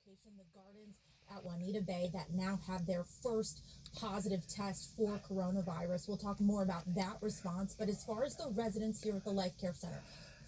location, the gardens at Juanita Bay, that now have their first positive test for coronavirus. We'll talk more about that response. But as far as the residents here at the Life Care Center,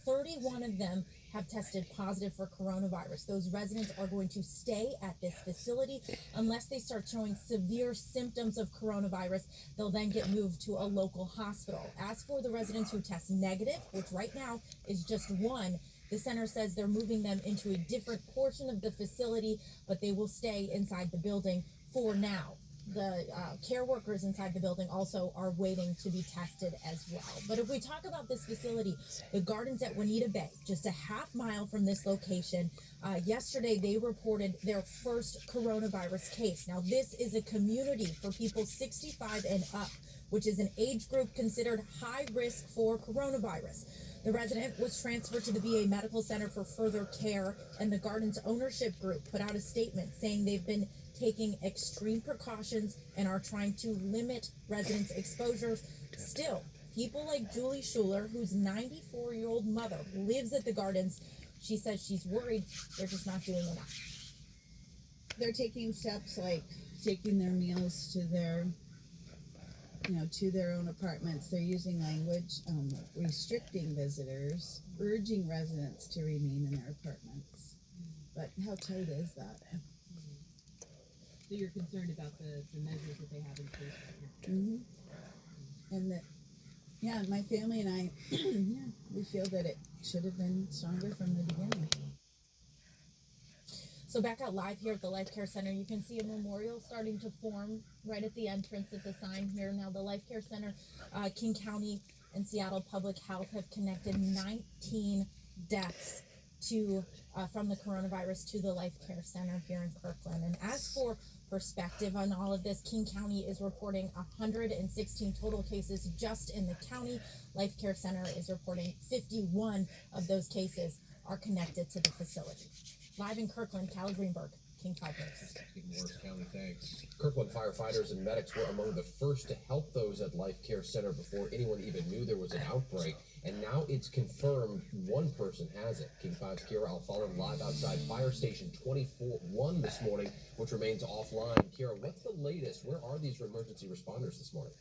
31 of them have tested positive for coronavirus. Those residents are going to stay at this facility unless they start showing severe symptoms of coronavirus. They'll then get moved to a local hospital. As for the residents who test negative, which right now is just one, the center says they're moving them into a different portion of the facility, but they will stay inside the building for now. The care workers inside the building also are waiting to be tested as well. But if we talk about this facility, the gardens at Juanita Bay, just a half mile from this location, yesterday they reported their first coronavirus case. Now, this is a community for people 65 and up, which is an age group considered high risk for coronavirus. The resident was transferred to the VA Medical Center for further care, and the garden's ownership group put out a statement saying they've been taking extreme precautions and are trying to limit residents' exposures. Still, people like Julie Schuler, whose 94-year-old mother lives at the gardens, she says she's worried they're just not doing enough. They're taking steps like taking their meals to their own apartments. They're using language, restricting visitors, urging residents to remain in their apartments. But how tight is that? So you're concerned about the measures that they have in place right now? Mm-hmm. And that, my family and I, we feel that it should have been stronger from the beginning. So back out live here at the Life Care Center, you can see a memorial starting to form right at the entrance at the sign here. Now, the Life Care Center, King County and Seattle Public Health have connected 19 deaths from the coronavirus to the Life Care Center here in Kirkland. And as for perspective on all of this, King County is reporting 116 total cases just in the county. Life Care Center is reporting 51 of those cases are connected to the facility. Live in Kirkland, Callie Greenberg, King 5 News. Morris County, thanks. Kirkland firefighters and medics were among the first to help those at Life Care Center before anyone even knew there was an outbreak. And now it's confirmed one person has it. King 5's Kira Alfallen live outside Fire Station 24-1 this morning, which remains offline. Kira, what's the latest? Where are these emergency responders this morning?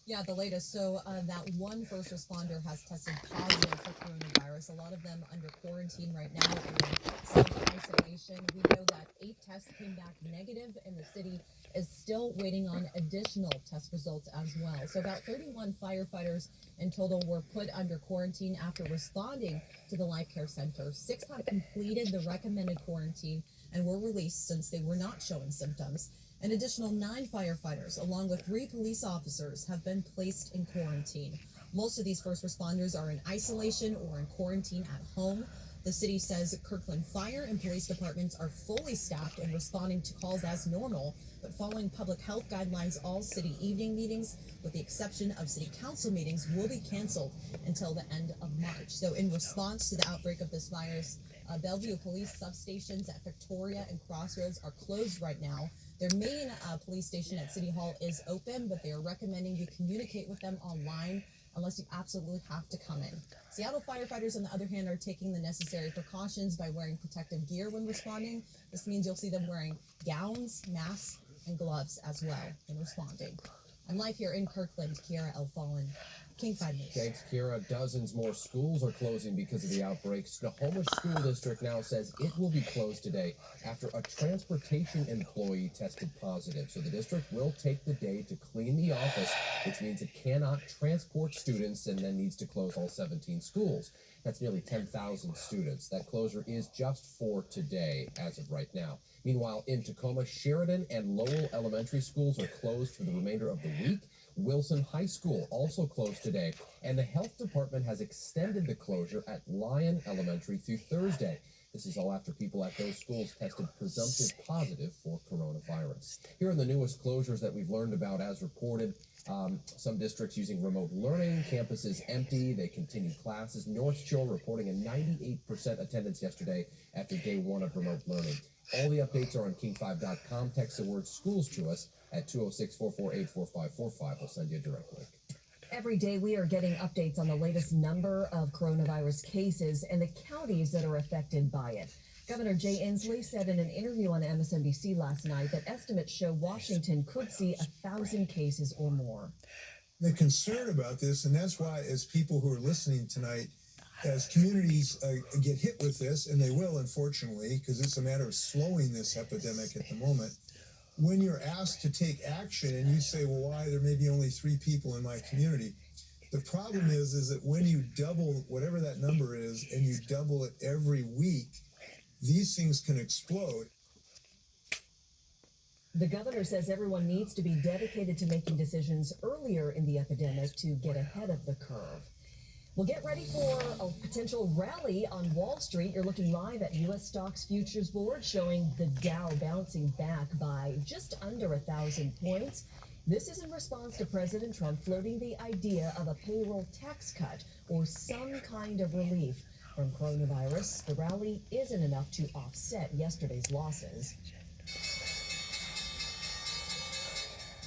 Yeah, the latest. So that one first responder has tested positive for coronavirus. A lot of them under quarantine right now in self-isolation. We know that 8 tests came back negative, and the city is still waiting on additional test results as well. So about 31 firefighters in total were put under quarantine after responding to the Life Care Center. 6 have completed the recommended quarantine and were released since they were not showing symptoms. An additional 9 firefighters, along with 3 police officers, have been placed in quarantine. Most of these first responders are in isolation or in quarantine at home. The city says Kirkland Fire and Police departments are fully staffed and responding to calls as normal, but following public health guidelines, all city evening meetings, with the exception of city council meetings, will be canceled until the end of March. So in response to the outbreak of this virus, Bellevue police substations at Victoria and Crossroads are closed right now. Their main police station at City Hall is open, but they are recommending you communicate with them online unless you absolutely have to come in. Seattle firefighters, on the other hand, are taking the necessary precautions by wearing protective gear when responding. This means you'll see them wearing gowns, masks, and gloves as well in responding. I'm live here in Kirkland, Kira Alfallen, King 5 News. Thanks, Kira. Dozens more schools are closing because of the outbreak. Snohomish School District now says it will be closed today after a transportation employee tested positive. So the district will take the day to clean the office, which means it cannot transport students and then needs to close all 17 schools. That's nearly 10,000 students. That closure is just for today as of right now. Meanwhile, in Tacoma, Sheridan and Lowell elementary schools are closed for the remainder of the week. Wilson High School also closed today, and the health department has extended the closure at Lyon Elementary through Thursday. This is all after people at those schools tested presumptive positive for coronavirus. Here are the newest closures that we've learned about as reported. Some districts using remote learning, campuses empty, they continue classes. North Shore reporting a 98% attendance yesterday after day 1 of remote learning. All the updates are on king5.com. Text the word schools to us at 206-448-4545. We'll send you a direct link. Every day we are getting updates on the latest number of coronavirus cases and the counties that are affected by it. Governor Jay Inslee said in an interview on MSNBC last night that estimates show Washington could see 1,000 cases or more. The concern about this, and that's why, as people who are listening tonight, as communities get hit with this, and they will, unfortunately, because it's a matter of slowing this epidemic at the moment, when you're asked to take action and you say, well, why? There may be only 3 people in my community. The problem is that when you double whatever that number is, and you double it every week, these things can explode. The governor says everyone needs to be dedicated to making decisions earlier in the epidemic to get ahead of the curve. Well, get ready for a potential rally on Wall Street. You're looking live at U.S. Stocks Futures Board showing the Dow bouncing back by just under 1,000 points. This is in response to President Trump floating the idea of a payroll tax cut or some kind of relief from coronavirus. The rally isn't enough to offset yesterday's losses.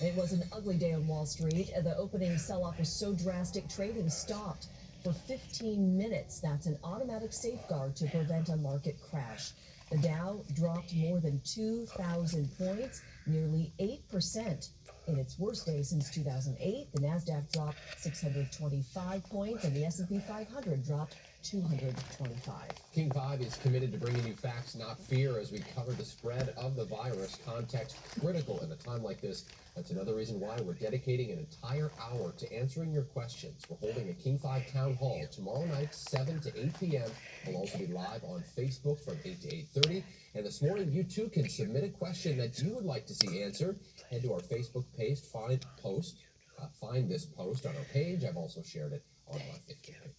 It was an ugly day on Wall Street. The opening sell-off was so drastic, trading stopped for 15 minutes. That's an automatic safeguard to prevent a market crash. The Dow dropped more than 2,000 points, nearly 8% in its worst day since 2008. The Nasdaq dropped 625 points, and the S&P 500 dropped 225. King 5 is committed to bringing you facts, not fear, as we cover the spread of the virus. Context critical in a time like this. That's another reason why we're dedicating an entire hour to answering your questions. We're holding a King 5 Town Hall tomorrow night, 7 to 8 p.m. We'll also be live on Facebook from 8 to 8:30. And this morning, you too can submit a question that you would like to see answered. Head to our Facebook page, find this post on our page. I've also shared it on my Facebook page.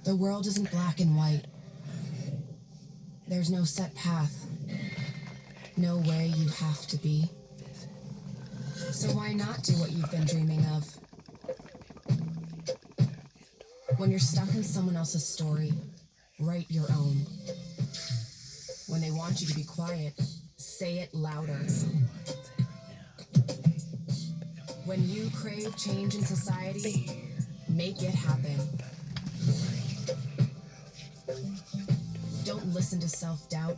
The world isn't black and white. There's no set path. No way you have to be. So why not do what you've been dreaming of? When you're stuck in someone else's story, write your own. When they want you to be quiet, say it louder. When you crave change in society, make it happen. Don't listen to self-doubt.